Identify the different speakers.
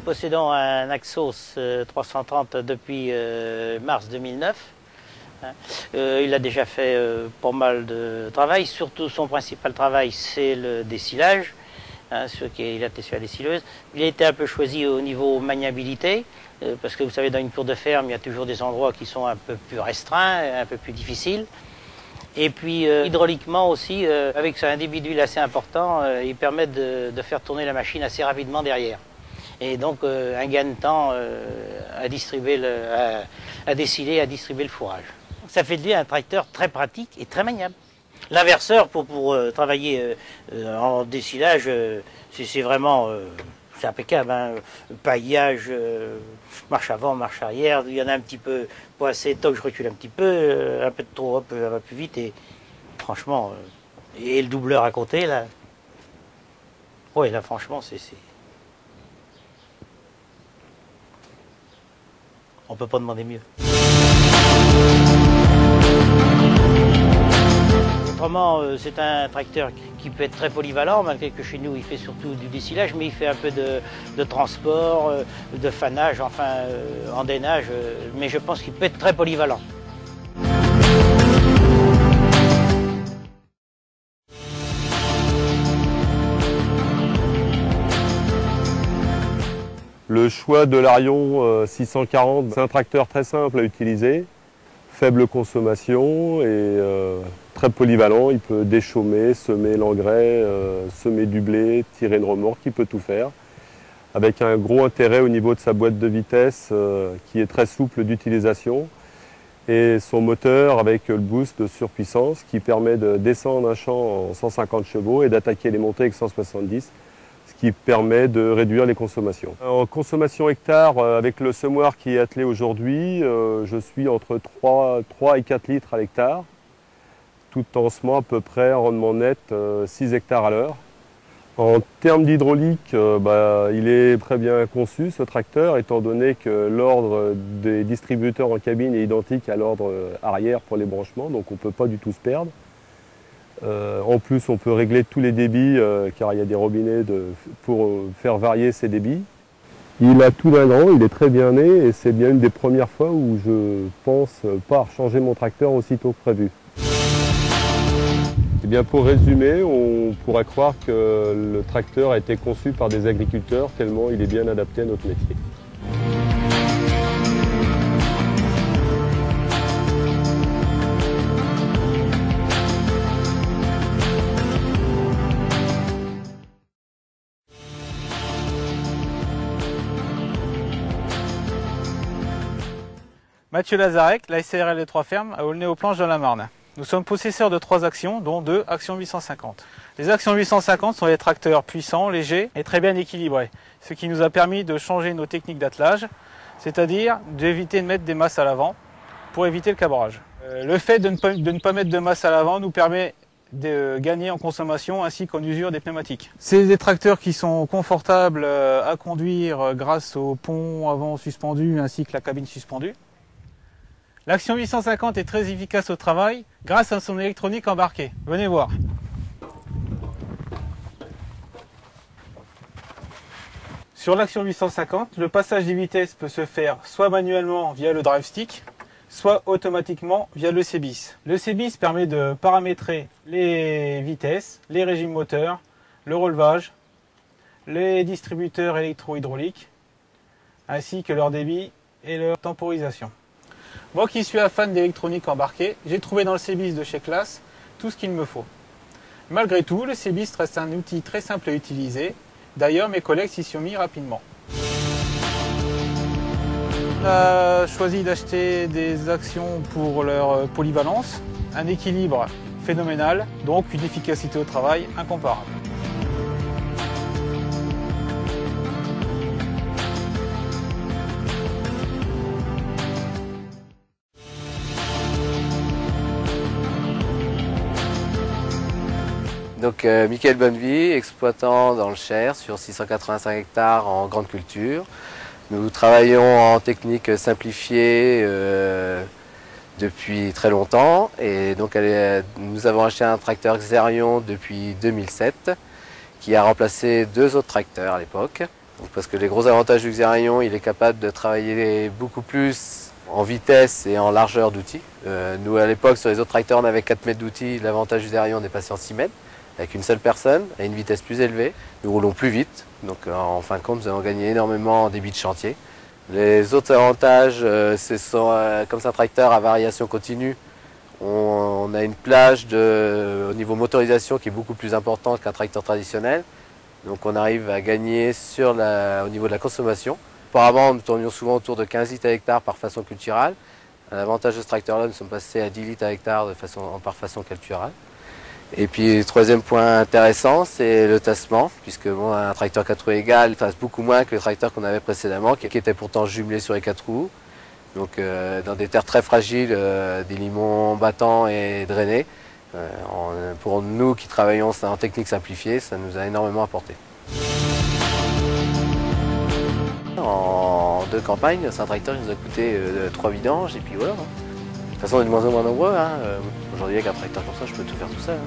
Speaker 1: possédons un Axos 330 depuis mars 2009. Il a déjà fait pas mal de travail. Surtout, son principal travail, c'est le dessilage. Il a été sur la dessileuse. Il a été un peu choisi au niveau maniabilité, parce que vous savez, dans une cour de ferme, il y a toujours des endroits qui sont un peu plus restreints, un peu plus difficiles. Et puis hydrauliquement aussi, avec un débit d'huile assez important, il permet de faire tourner la machine assez rapidement derrière. Et donc un gain de temps à distribuer, à dessiler, à distribuer le fourrage. Ça fait de lui un tracteur très pratique et très maniable. L'inverseur pour travailler en dessilage, c'est vraiment c'est impeccable. Hein. Paillage, marche avant, marche arrière. Il y en a un petit peu assez, toc, je recule un petit peu, un peu de trop, hop, ça va plus vite. Et franchement, et le doubleur à côté, là. Oui, là, franchement, on peut pas demander mieux. Autrement, c'est un tracteur qui peut être très polyvalent, malgré que chez nous il fait surtout du dessilage, mais il fait un peu de transport, de fanage, enfin endainage, mais je pense qu'il peut être très polyvalent.
Speaker 2: Le choix de l'Arion 640, c'est un tracteur très simple à utiliser, faible consommation et très polyvalent. Il peut déchaumer, semer l'engrais, semer du blé, tirer une remorque, il peut tout faire. Avec un gros intérêt au niveau de sa boîte de vitesse qui est très souple d'utilisation et son moteur avec le boost de surpuissance qui permet de descendre un champ en 150 chevaux et d'attaquer les montées avec 170. Ce qui permet de réduire les consommations. En consommation hectare, avec le semoir qui est attelé aujourd'hui, je suis entre 3 et 4 litres à l'hectare, tout en semant à peu près en rendement net 6 hectares à l'heure. En termes d'hydraulique, il est très bien conçu ce tracteur, étant donné que l'ordre des distributeurs en cabine est identique à l'ordre arrière pour les branchements, donc on ne peut pas du tout se perdre. En plus, on peut régler tous les débits car il y a des robinets pour faire varier ces débits. Il a tout d'un grand, il est très bien né et c'est bien une des premières fois où je pense pas changer mon tracteur aussitôt que prévu. Et bien, pour résumer, on pourrait croire que le tracteur a été conçu par des agriculteurs tellement il est bien adapté à notre métier.
Speaker 3: Mathieu Lazarec, la SARL des Trois Fermes, à Aulnay-aux-Planches dans la Marne. Nous sommes possesseurs de 3 actions, dont 2 actions 850. Les actions 850 sont des tracteurs puissants, légers et très bien équilibrés, ce qui nous a permis de changer nos techniques d'attelage, c'est-à-dire d'éviter de mettre des masses à l'avant pour éviter le cabrage. Le fait de ne pas mettre de masse à l'avant nous permet de gagner en consommation ainsi qu'en usure des pneumatiques. C'est des tracteurs qui sont confortables à conduire grâce au pont avant suspendu ainsi que la cabine suspendue. L'Action 850 est très efficace au travail grâce à son électronique embarquée. Venez voir. Sur l'Action 850, le passage des vitesses peut se faire soit manuellement via le drive stick, soit automatiquement via le CBIS. Le CBIS permet de paramétrer les vitesses, les régimes moteurs, le relevage, les distributeurs électro-hydrauliques, ainsi que leur débit et leur temporisation. Moi qui suis un fan d'électronique embarquée, j'ai trouvé dans le CBIS de chez Claas tout ce qu'il me faut. Malgré tout, le CBIS reste un outil très simple à utiliser. D'ailleurs, mes collègues s'y sont mis rapidement. On a choisi d'acheter des actions pour leur polyvalence, un équilibre phénoménal, donc une efficacité au travail incomparable.
Speaker 4: Donc Michael Bonnevie, exploitant dans le Cher sur 685 hectares en grande culture. Nous travaillons en technique simplifiée depuis très longtemps et donc nous avons acheté un tracteur Xerion depuis 2007 qui a remplacé 2 autres tracteurs à l'époque. Donc, parce que les gros avantages du Xerion, il est capable de travailler beaucoup plus en vitesse et en largeur d'outils. Nous à l'époque sur les autres tracteurs on avait 4 mètres d'outils, l'avantage du Xerion on est passé en 6 mètres avec une seule personne à une vitesse plus élevée. Nous roulons plus vite, donc en fin de compte nous avons gagné énormément en débit de chantier. Les autres avantages, comme c'est un tracteur à variation continue, on a une plage au niveau motorisation qui est beaucoup plus importante qu'un tracteur traditionnel. Donc on arrive à gagner au niveau de la consommation. Auparavant, nous tournions souvent autour de 15 litres à hectare par façon culturale. L'avantage de ce tracteur-là, nous sommes passés à 10 litres à hectare par façon culturale. Et puis le troisième point intéressant, c'est le tassement, puisque bon, un tracteur 4 roues égales tasse beaucoup moins que le tracteur qu'on avait précédemment, qui était pourtant jumelé sur les 4 roues. Donc dans des terres très fragiles, des limons battants et drainés. Pour nous qui travaillons en technique simplifiée, ça nous a énormément apporté. En 2 campagnes, c'est un tracteur qui nous a coûté 3 vidanges et puis voilà. De toute façon, on est de moins en moins nombreux. Aujourd'hui, avec un tracteur comme ça, je peux tout faire tout seul.